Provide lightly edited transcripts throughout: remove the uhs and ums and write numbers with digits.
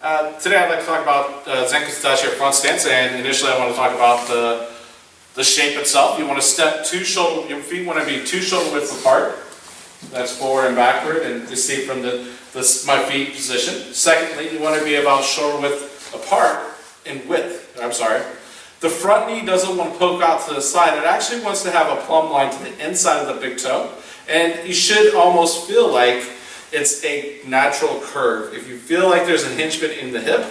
Today I'd like to talk about Zenkutsu Dachi or front stance, and initially I want to talk about the shape itself. You want to step your feet want to be 2 shoulder widths apart. That's forward and backward, and you see from my feet position. Secondly, you want to be about shoulder width apart in width. The front knee doesn't want to poke out to the side. It actually wants to have a plumb line to the inside of the big toe, and you should almost feel like it's a natural curve. If you feel like there's an impingement in the hip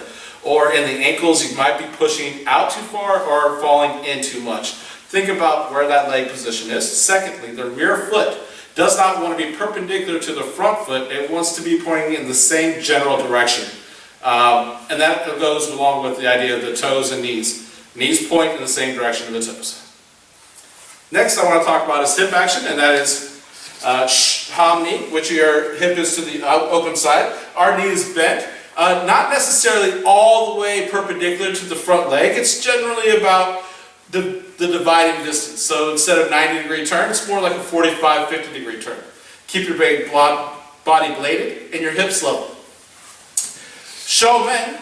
or in the ankles, you might be pushing out too far or falling in too much. Think about where that leg position is. Secondly, the rear foot does not want to be perpendicular to the front foot. It wants to be pointing in the same general direction. And that goes along with the idea of the toes and knees. Knees point in the same direction of the toes. Next I want to talk about is hip action, and that is ham knee, which your hip is to the open side. Our knee is bent, not necessarily all the way perpendicular to the front leg. It's generally about the dividing distance. So instead of 90-degree turn, it's more like a 45, 50-degree turn. Keep your body bladed and your hips level. Shomen,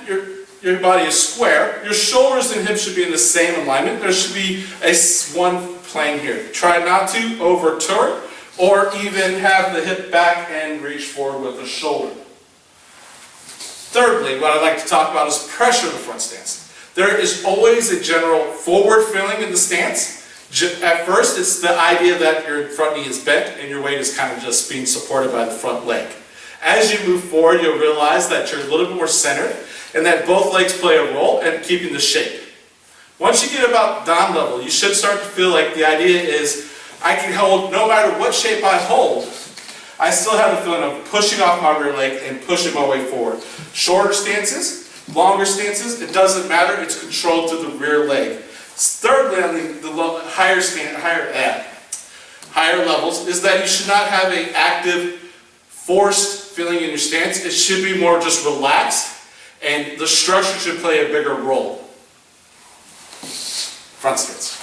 your body is square. Your shoulders and hips should be in the same alignment. There should be one plane here. Try not to overturn or even have the hip back and reach forward with the shoulder. Thirdly, what I'd like to talk about is pressure in the front stance. There is always a general forward feeling in the stance. At first, it's the idea that your front knee is bent and your weight is kind of just being supported by the front leg. As you move forward, you'll realize that you're a little bit more centered and that both legs play a role in keeping the shape. Once you get about down level, you should start to feel like the idea is I can hold, no matter what shape I hold, I still have the feeling of pushing off my rear leg and pushing my way forward. Shorter stances, longer stances, it doesn't matter, it's controlled through the rear leg. Thirdly, on the higher levels, is that you should not have an active, forced feeling in your stance. It should be more just relaxed, and the structure should play a bigger role. Front stance.